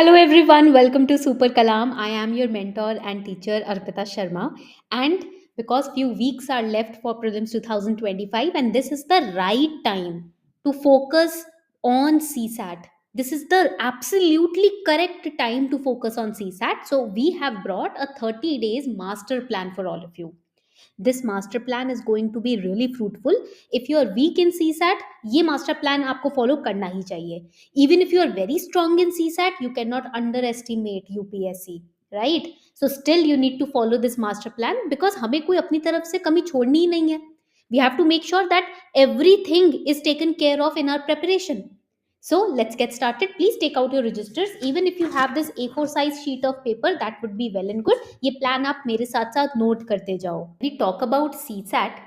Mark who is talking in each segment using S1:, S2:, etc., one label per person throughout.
S1: Hello everyone, welcome to Super Kalam. I am your mentor and teacher Arpita Sharma, and because few weeks are left for prelims 2025 and this is the right time to focus on CSAT. This is the absolutely correct time to focus on CSAT. So we have brought a 30 days master plan for all of you. This master plan is going to be really fruitful. If you are weak in CSAT, ये master plan आपको follow करना ही चाहिए. Even if you are very strong in CSAT, you cannot underestimate UPSC, right? So still you need to follow this master plan because हमें कोई अपनी तरफ से कमी छोड़नी ही नहीं है. We have to make sure that everything is taken care of in our preparation. So let's get started. Please take out your registers. Even if you have this A4 size sheet of paper, that would be well and good. ये plan आप मेरे साथ साथ note करते जाओ. We talk about CSAT.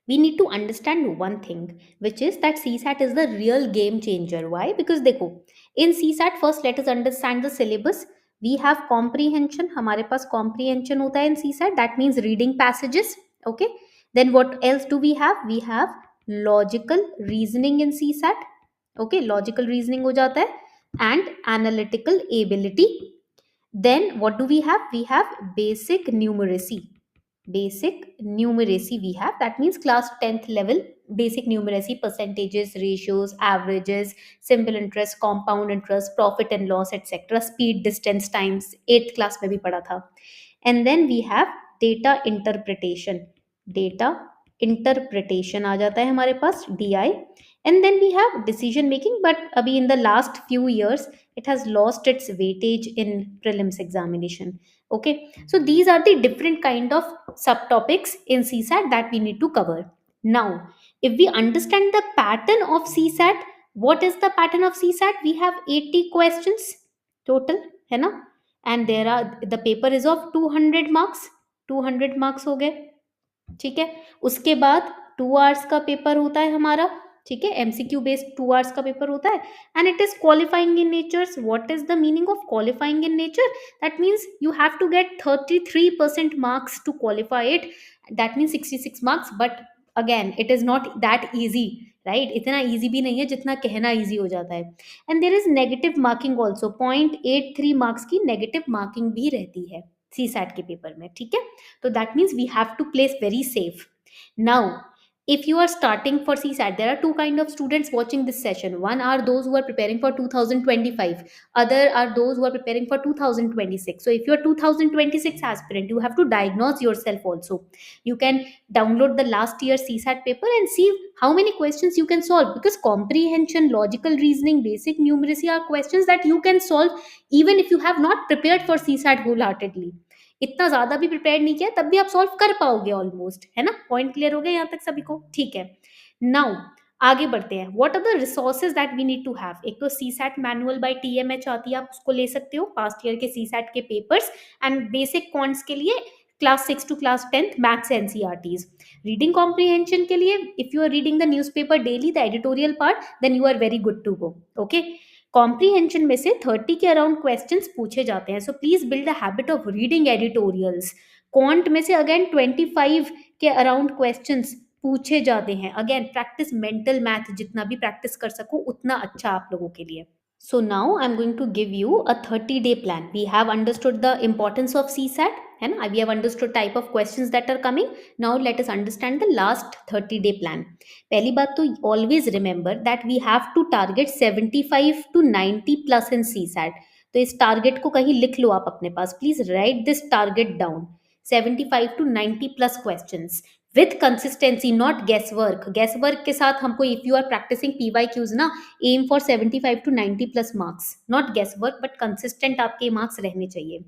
S1: We need to understand one thing, which is that CSAT is the real game changer. Why? Because देखो, in CSAT first let us understand the syllabus. We have comprehension. हमारे पास comprehension होता है in CSAT. That means reading passages. Okay. Then what else do we have? We have logical reasoning in CSAT. Okay, logical reasoning हो जाता है and analytical ability. Then what do we have? We have basic numeracy. Basic numeracy we have, that means class 10th level basic numeracy, percentages, ratios, averages, simple interest, compound interest, profit and loss, etc. Speed, distance, times 8th class में भी पढ़ा था. And then we have data interpretation. Data interpretation आ जाता है हमारे पास DI. And then we have decision making, but abhi in the last few years it has lost its weightage in prelims examination. Okay, so these are the different kind of subtopics in CSAT that we need to cover. Now, if we understand the pattern of CSAT, what is the pattern of CSAT? We have 80 questions total, है ना? And there are the paper is of 200 marks. 200 marks हो गए, ठीक है. उसके बाद 2 hours का paper होता है हमारा, ठीक है. एमसीक्यू बेस्ड 2 hours का पेपर होता है and it is qualifying in natures. What is the meaning of qualifying in nature? That means you have to get 33% marks to qualify it. That means 66 marks. But again it is not that easy, right? इतना easy भी नहीं है जितना कहना easy हो जाता है. And there is negative marking also. 0.83 marks की नेगेटिव मार्किंग भी रहती है सी सैट के पेपर में, ठीक है. तो that means we have to place very safe. Now, if you are starting for CSAT, there are two kind of students watching this session. One are those who are preparing for 2025. Other are those who are preparing for 2026. So if you are 2026 aspirant, you have to diagnose yourself also. You can download the last year CSAT paper and see how many questions you can solve, because comprehension, logical reasoning, basic numeracy are questions that you can solve even if you have not prepared for CSAT wholeheartedly. इतना ज्यादा भी prepare नहीं किया तब भी आप solve कर पाओगे ऑलमोस्ट, है ना? पॉइंट क्लियर हो गया यहाँ तक सभी को? ठीक है. नाउ आगे बढ़ते हैं. What are the resources that we need to have? एक तो सीसैट मैनुअल बाय टीएमएच आती है, आप उसको ले सकते हो. पास्ट ईयर के सीसैट के पेपर्स एंड बेसिक क्वांट्स के लिए class 6 to class 10th maths NCERTs. Reading comprehension के लिए if you are reading the newspaper daily, the editorial part, then you are very good to go. Okay. Comprehension में से 30 के around questions पूछे जाते हैं, so please build a habit of reading editorials. Quant में से अगेन 25 के around questions पूछे जाते हैं. अगेन प्रैक्टिस मेंटल मैथ, जितना भी प्रैक्टिस कर सको उतना अच्छा आप लोगों के लिए. So now I'm going to give you a 30-day plan. We have understood the importance of CSAT and we have understood type of questions that are coming. Now let us understand the last 30-day plan. पहली बात तो always remember that we have to target 75 to 90 plus in CSAT. तो इस target को कहीं लिख लो आप अपने पास. Please write this target down. 75 to 90 plus questions. With consistency, not guesswork. Guesswork के साथ हमको, if you are practicing PYQs ना, aim for 75 to 90 plus marks. Not guesswork, but consistent आपके marks रहने चाहिए.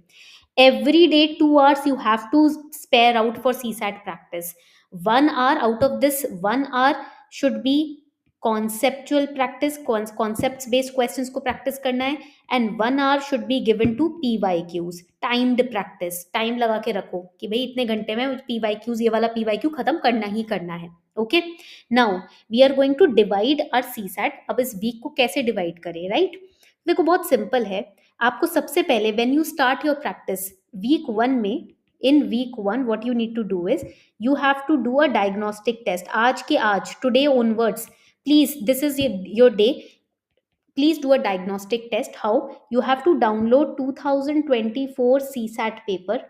S1: Every day 2 hours you have to spare out for CSAT practice. 1 hour out of this 1 hour should be conceptual practice, concepts based questions को practice करना है. And 1 hour should be given to PYQs, timed practice. Time लगा के रखो कि भाई इतने घंटे में PYQs, ये वाला PYQ खत्म करना ही करना है. Okay. Now we are going to divide our CSAT. अब इस वीक को कैसे डिवाइड करें, राइट? देखो बहुत सिंपल है. आपको सबसे पहले when you start your practice week 1 में, in week 1 what you need to do is you have to do a diagnostic test. आज के आज, today onwards, please, this is your day. please do a diagnostic test. How? You have to download 2024 CSAT paper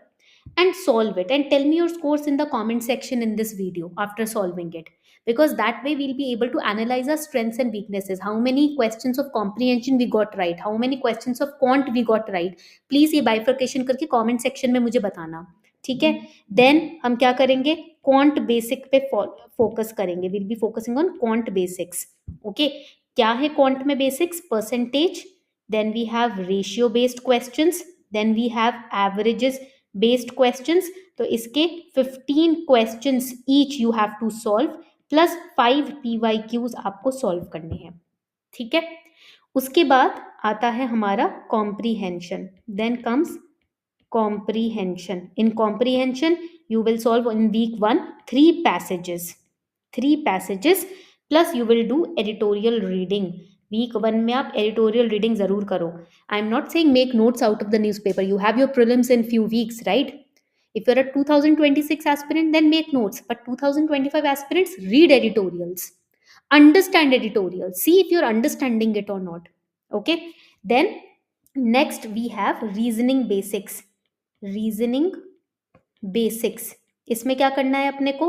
S1: and solve it, and tell me your scores in the comment section in this video after solving it, because that way we'll be able to analyze our strengths and weaknesses. How many questions of comprehension we got right, how many questions of quant we got right. Please ये bifurcation करके comment section में मुझे बताना, ठीक है. Then हम क्या करेंगे, क्वांट बेसिक पे फोकस करेंगे. Will be focusing on quant basics. Okay, क्या है क्वांट में basics? Percentage, then we have ratio based questions, then we have averages based questions. तो इसके 15 questions each you have to solve, plus 5 PYQs आपको solve करने हैं, ठीक है. उसके बाद आता है हमारा comprehension. Then comes comprehension. In comprehension you will solve in week 1 three passages plus you will do editorial reading. week 1 में आप editorial reading जरूर करो. I am not saying make notes out of the newspaper. You have your prelims in few weeks, right? If you're a 2026 aspirant, then make notes. But 2025 aspirants, read editorials, understand editorials, see if you're understanding it or not. Okay, then next we have reasoning basics. Reasoning basics, इसमें क्या करना है अपने को?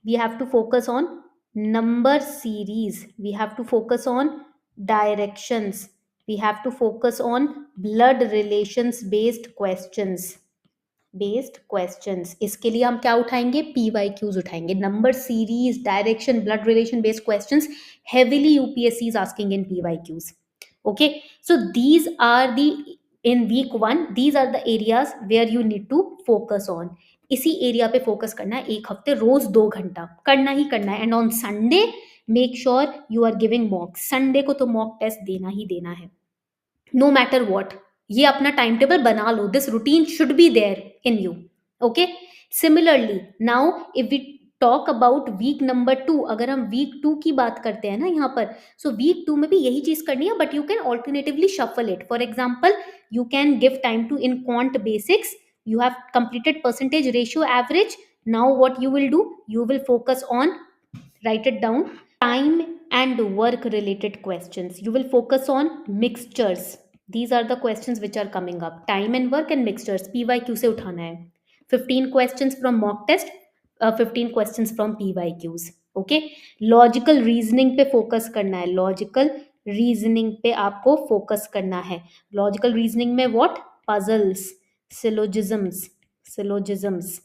S1: We have to focus on number series, we have to focus on directions, we have to focus on blood relations based questions. इसके लिए हम क्या उठाएंगे? PYQs उठाएंगे. Number series, direction, blood relation based questions heavily UPSC is asking in PYQs. Okay, so these are the, in week 1 these are the areas where you need to focus on. इसी area पे focus करना है. एक हफ्ते रोज 2 घंटा करना ही करना है. And on Sunday make sure you are giving mock. Sunday को तो मॉक टेस्ट देना ही देना है, नो मैटर वॉट. ये अपना टाइम टेबल बना लो. This routine should be there in you. Okay, similarly now if we talk about week number 2, अगर हम वीक 2 की बात करते हैं ना यहाँ पर, सो वीक 2 में भी यही चीज करनी है, but you can alternatively shuffle it. For example, you can give time to in quant basics, you have completed percentage, ratio, average. Now what you will do, you will focus on, write it down, time and work related questions. You will focus on mixtures. These are the questions which are coming up. Time and work and mixtures, PYQ से उठाना है. 15 questions from mock test, 15 questions from PYQs. Okay, logical reasoning पे focus करना है. logical reasoning पे आपको focus करना है. लॉजिकल रीजनिंग में what? Puzzles, syllogisms,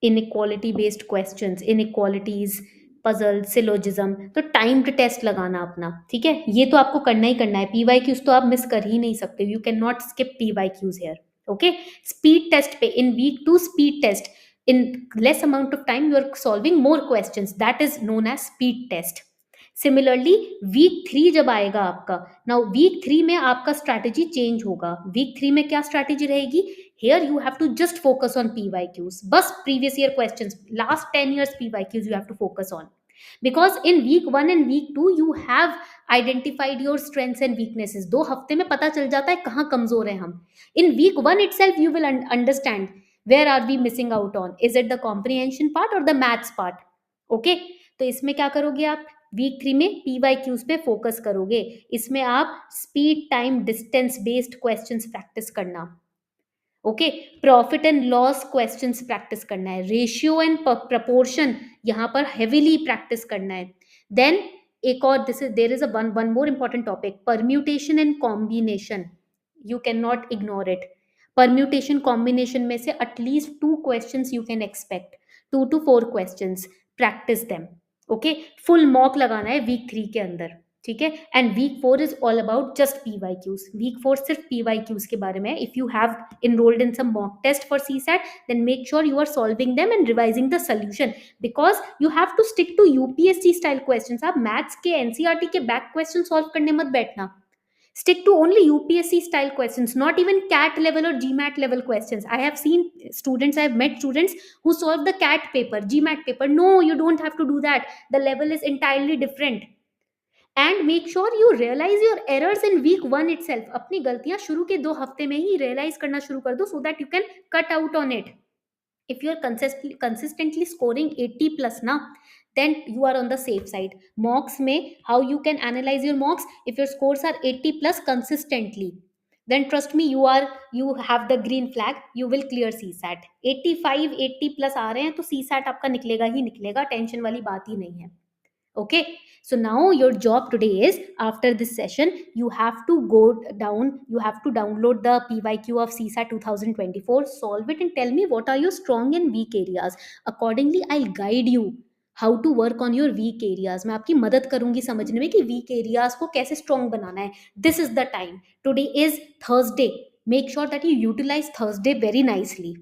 S1: inequality based questions, inequalities, puzzle, syllogism. तो टाइम्ड टेस्ट लगाना अपना, ठीक है. ये तो आपको करना ही करना है. PYQs तो आप मिस कर ही नहीं सकते. You can not skip PYQs here. Okay, speed test पे in week 2 speed test, in less amount of time you are solving more questions, that is known as speed test. Similarly week 3 जब आएगा आपका, now week 3 में आपका strategy change होगा. Week 3 में क्या strategy रहेगी? Here you have to just focus on PYQs, बस previous year questions, last 10 years PYQs you have to focus on, because in week 1 and week 2 you have identified your strengths and weaknesses. 2 हफ्ते में पता चल जाता है कहाँ कमजोर हैं हम. In week 1 itself you will understand where are we missing out on, is it the comprehension part or the maths part. Okay, तो इसमें क्या करोगे आप? वीक 3 में PYQs पे फोकस करोगे. इसमें आप speed, time, distance based questions practice करना. Okay, profit and loss questions practice करना है. रेशियो एंड प्रपोर्शन यहाँ पर हेविली प्रैक्टिस करना है. देन एक और, this is, there is a one more important topic, permutation and combination. You can not ignore it. Permutation combination में से at least 2 questions you can expect, 2 to 4 questions. Practice them. Okay, full mock लगाना है week 3 के अंदर, ठीक है. And week 4 is all about just PYQs. Week 4 सिर्फ PYQs के बारे में है. If you have enrolled in some mock test for CSAT, then make sure you are solving them and revising the solution, because you have to stick to UPSC style questions. आप maths के, NCERT के back question solve करने मत बैठना. Stick to only UPSC style questions, not even CAT level or GMAT level questions. I have seen students, I have met students who solve the CAT paper, GMAT paper. No, you don't have to do that. The level is entirely different. And make sure you realize your errors in week 1 itself. अपनी गलतियां शुरू के 2 हफ्ते में ही realize करना शुरू कर दो, so that you can cut out on it. If you're consistently scoring 80 plus now, then you are on the safe side. Mocks may, how you can analyze your mocks, if your scores are 80 plus consistently, then trust me, you have the green flag, you will clear CSAT. 85 80 plus आ रहे हैं तो CSAT आपका निकलेगा ही निकलेगा, tension वाली बात ही नहीं है. Okay, so now your job today is, after this session you have to go down, you have to download the PYQ of CSAT 2024, solve it and tell me what are your strong and weak areas. Accordingly I'll guide you how to work on your weak areas. मैं आपकी मदद करूंगी समझने में कि weak areas को कैसे strong बनाना है. This is the time. Today is Thursday. Make sure that you utilize Thursday very nicely.